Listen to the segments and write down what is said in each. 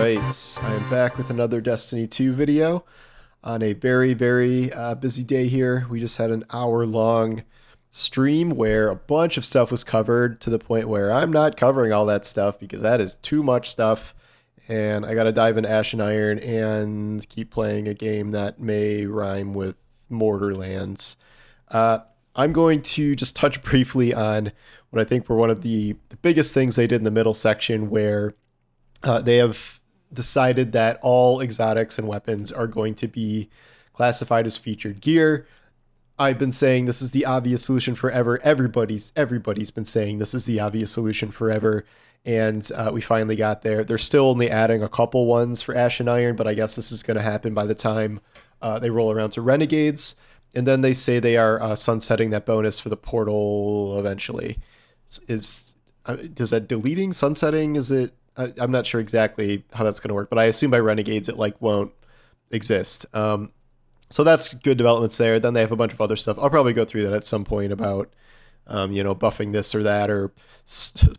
Alright, I am back with another Destiny 2 video on a very busy day here. We just had an hour-long stream where a bunch of stuff was covered to the point where I'm not covering all that stuff because that is too much stuff, and I gotta dive into Ash and Iron and keep playing a game that may rhyme with Borderlands. I'm going to just touch briefly on what I think were one of the biggest things they did in the middle section, where they have decided that all exotics and weapons are going to be classified as featured gear. I've been saying this is the obvious solution forever. Everybody's been saying this is the obvious solution forever, and we finally got there. They're still only adding a couple ones for Ash and Iron, but I guess this is going to happen by the time they roll around to Renegades. And then they say they are sunsetting that bonus for the portal eventually. Does that deleting, sunsetting? Is it? I'm not sure exactly how that's going to work, but I assume by Renegades it won't exist. So that's good developments there. Then they have a bunch of other stuff. I'll probably go through that at some point about buffing this or that, or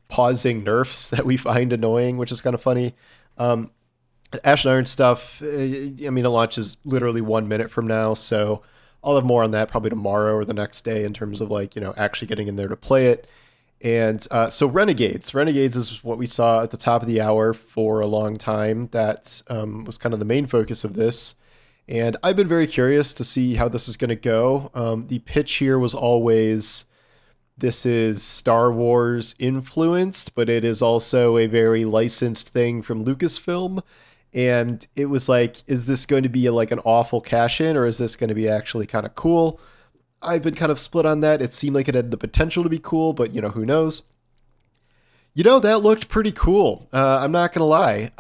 pausing nerfs that we find annoying, which is kind of funny. Ash and Iron stuff, it launches literally 1 minute from now, so I'll have more on that probably tomorrow or the next day in terms of actually getting in there to play it. And so Renegades is what we saw at the top of the hour for a long time. That was kind of the main focus of this. And I've been very curious to see how this is going to go. The pitch here was always, this is Star Wars influenced, but it is also a very licensed thing from Lucasfilm. And it was like, is this going to be an awful cash-in, or is this going to be actually kind of cool? I've been kind of split on that. It seemed like it had the potential to be cool, but who knows? That looked pretty cool. I'm not going to lie.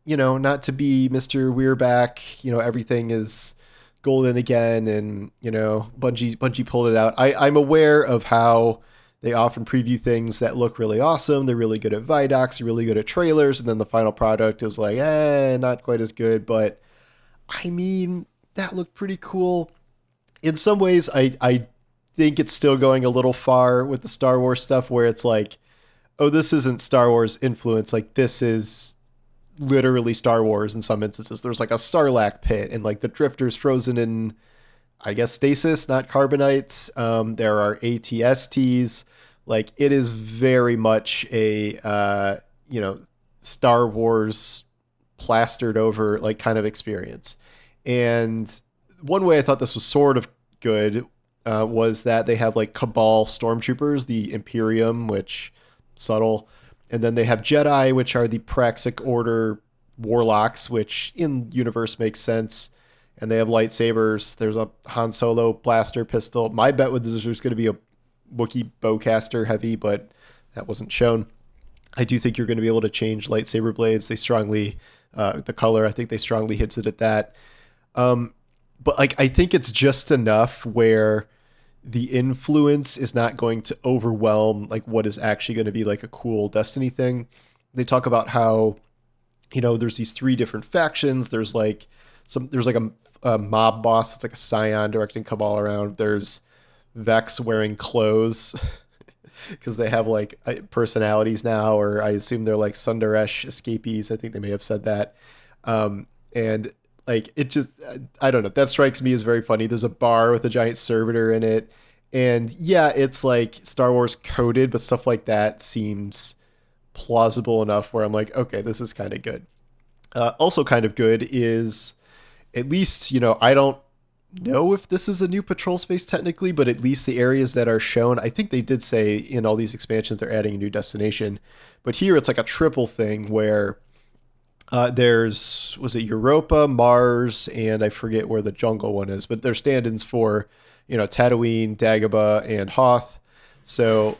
Not to be Mr. We're back, everything is golden again, and, Bungie pulled it out. I'm aware of how they often preview things that look really awesome. They're really good at Vidocs, they're really good at trailers, and then the final product is not quite as good. But, that looked pretty cool. In some ways, I think it's still going a little far with the Star Wars stuff, where it's oh, this isn't Star Wars influence. This is literally Star Wars in some instances. There's a Sarlacc pit, and the drifters frozen in, I guess, stasis, not carbonite. There are ATSTs. It is very much a, Star Wars plastered over, kind of experience. And one way I thought this was sort of good was that they have Cabal stormtroopers, the Imperium, which subtle, and then they have Jedi, which are the Praxic Order warlocks, which in universe makes sense. And they have lightsabers. There's a Han Solo blaster pistol. My bet was there's going to be a Wookiee bowcaster heavy, but that wasn't shown. I do think you're going to be able to change lightsaber blades. They strongly, the color, I think they strongly hinted at that. But I think it's just enough where the influence is not going to overwhelm what is actually going to be a cool Destiny thing. They talk about how, there's these 3 different factions. There's there's a mob boss that's a scion directing Cabal around. There's Vex wearing clothes because they have personalities now, or I assume they're Sundaresh escapees. I think they may have said that. And it just, I don't know. That strikes me as very funny. There's a bar with a giant servitor in it. And yeah, it's Star Wars coded, but stuff like that seems plausible enough where I'm okay, this is kind of good. Also kind of good is, at least, I don't know if this is a new patrol space technically, but at least the areas that are shown, I think they did say in all these expansions they're adding a new destination. But here it's a triple thing where was it Europa, Mars, and I forget where the jungle one is, but they're stand-ins for, Tatooine, Dagobah, and Hoth. So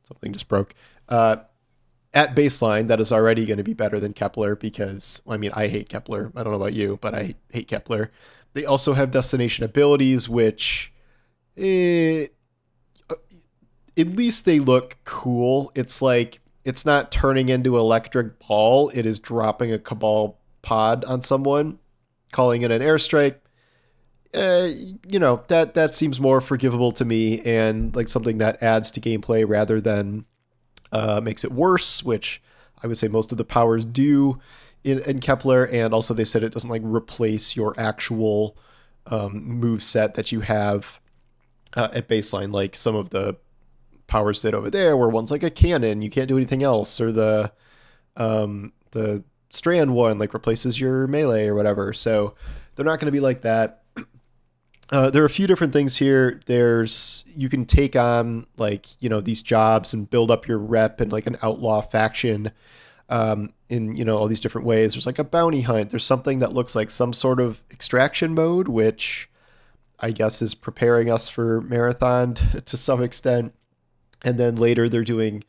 something just broke. At baseline, that is already going to be better than Kepler because, I hate Kepler. I don't know about you, but I hate Kepler. They also have destination abilities, which at least they look cool. It's not turning into electric ball. It is dropping a Cabal pod on someone, calling it an airstrike. That seems more forgivable to me, and something that adds to gameplay rather than makes it worse, which I would say most of the powers do in Kepler, and also they said it doesn't like replace your actual move set that you have at baseline, like some of the powers did over there, where one's like a cannon, you can't do anything else, or the strand one like replaces your melee or whatever. So they're not going to be like that. There are a few different things here. You can take on like, these jobs and build up your rep and like an outlaw faction in, all these different ways. There's like a bounty hunt. There's something that looks like some sort of extraction mode, which I guess is preparing us for Marathon to some extent. And then later they're doing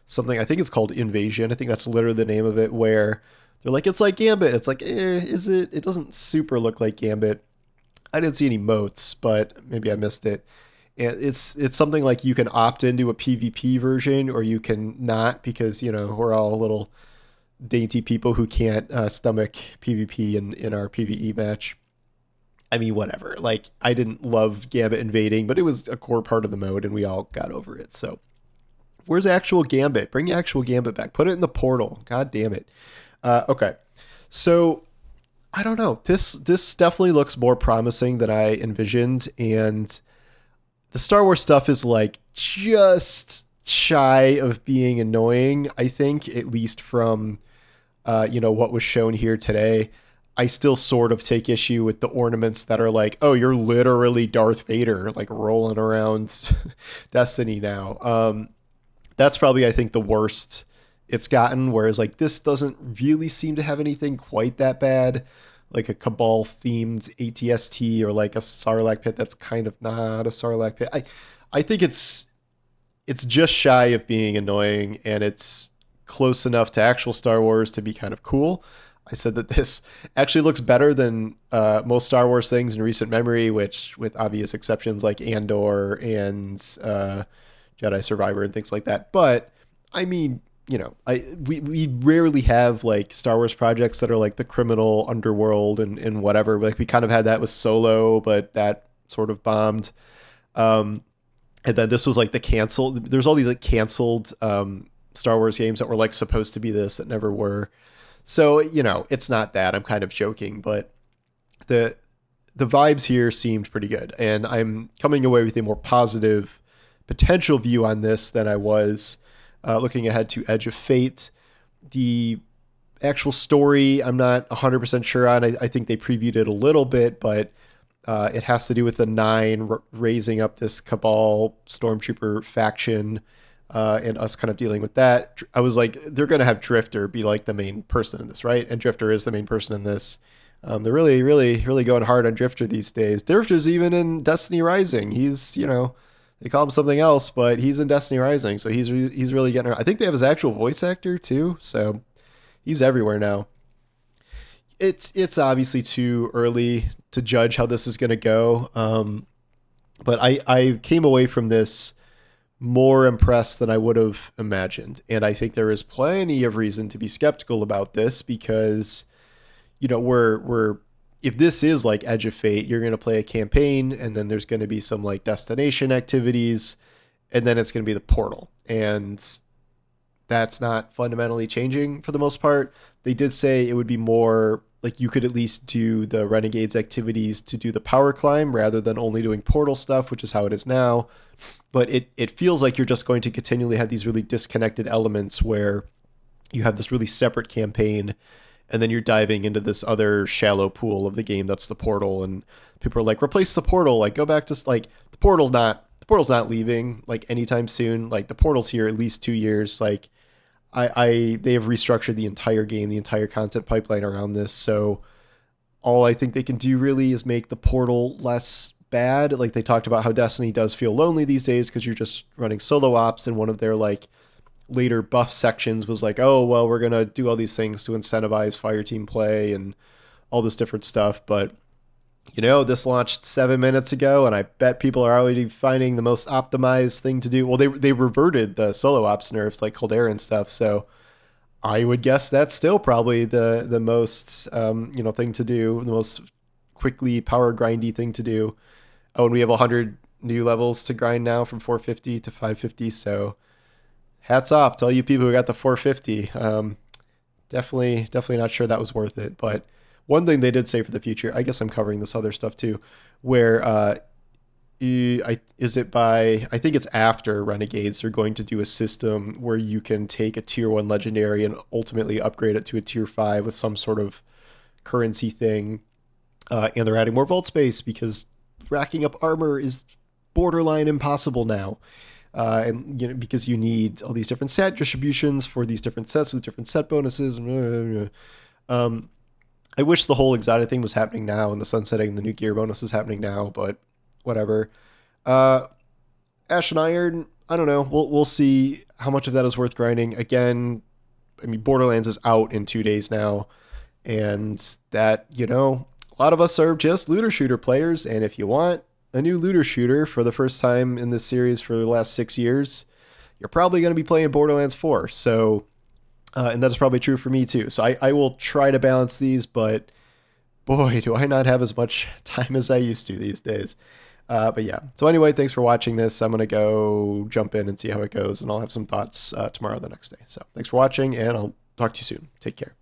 something, I think it's called Invasion. I think that's literally the name of it, where they're like, it's like Gambit. It's like, is it? It doesn't super look like Gambit. I didn't see any moats, but maybe I missed it. And it's something like you can opt into a PvP version, or you can not, because, we're all little dainty people who can't stomach PvP in our PvE match. I mean, whatever. Like, I didn't love Gambit invading, but it was a core part of the mode, and we all got over it. So, where's actual Gambit? Bring actual Gambit back. Put it in the portal. God damn it. Okay. So, I don't know. This definitely looks more promising than I envisioned, and the Star Wars stuff is like just shy of being annoying, I think, at least from what was shown here today. I still sort of take issue with the ornaments that are like, oh, you're literally Darth Vader, like rolling around Destiny now. That's probably, I think, the worst it's gotten, whereas like this doesn't really seem to have anything quite that bad, like a Cabal themed ATST or like a Sarlacc pit that's kind of not a Sarlacc pit. I think it's just shy of being annoying, and it's close enough to actual Star Wars to be kind of cool. I said that this actually looks better than most Star Wars things in recent memory, which, with obvious exceptions like Andor and Jedi Survivor and things like that. But I mean, we rarely have like Star Wars projects that are like the criminal underworld and whatever. Like we kind of had that with Solo, but that sort of bombed. And then this was like the canceled. There's all these like canceled Star Wars games that were like supposed to be this that never were. So, it's not that. I'm kind of joking, but the vibes here seemed pretty good, and I'm coming away with a more positive potential view on this than I was looking ahead to Edge of Fate. The actual story, I'm not 100% sure on. I think they previewed it a little bit, but it has to do with the Nine raising up this Cabal Stormtrooper faction, and us kind of dealing with that. I was like, they're going to have Drifter be like the main person in this, right? And Drifter is the main person in this. They're really, really, really going hard on Drifter these days. Drifter's even in Destiny Rising. He's, they call him something else, but he's in Destiny Rising. So he's really getting around. I think they have his actual voice actor too. So he's everywhere now. It's obviously too early to judge how this is going to go. But I came away from this more impressed than I would have imagined. And I think there is plenty of reason to be skeptical about this because, we're if this is like Edge of Fate, you're going to play a campaign and then there's going to be some like destination activities and then it's going to be the portal. And that's not fundamentally changing for the most part. They did say it would be more like you could at least do the Renegades activities to do the power climb rather than only doing portal stuff, which is how it is now. But it feels like you're just going to continually have these really disconnected elements where you have this really separate campaign and then you're diving into this other shallow pool of the game that's the portal, and people are like, replace the portal, like go back to like the portal's not leaving like anytime soon. Like the portal's here at least 2 years. Like they have restructured the entire game, the entire content pipeline around this. So all I think they can do really is make the portal less bad. Like they talked about how Destiny does feel lonely these days because you're just running solo ops, and one of their like later buff sections was like, oh, well, we're going to do all these things to incentivize fireteam play and all this different stuff. But, this launched 7 minutes ago, and I bet people are already finding the most optimized thing to do. Well, they reverted the solo ops nerfs like Caldera and stuff. So I would guess that's still probably the most, thing to do, the most quickly power grindy thing to do. Oh, and we have 100 new levels to grind now from 450 to 550. So hats off to all you people who got the 450. Definitely not sure that was worth it. But one thing they did say for the future, I guess I'm covering this other stuff too, where I think it's after Renegades, they're going to do a system where you can take a tier 1 legendary and ultimately upgrade it to a tier 5 with some sort of currency thing. And they're adding more vault space because racking up armor is borderline impossible now. And because you need all these different set distributions for these different sets with different set bonuses. I wish the whole exotic thing was happening now and the sunsetting, the new gear bonus is happening now, but whatever. Ash and Iron, I don't know. We'll see how much of that is worth grinding. Again, I mean, Borderlands is out in 2 days now, and that, a lot of us are just looter shooter players, and if you want a new looter shooter for the first time in this series for the last 6 years, you're probably going to be playing Borderlands 4. So, and that's probably true for me too. So I will try to balance these, but boy, do I not have as much time as I used to these days. But yeah. So anyway, thanks for watching this. I'm going to go jump in and see how it goes, and I'll have some thoughts tomorrow or the next day. So thanks for watching, and I'll talk to you soon. Take care.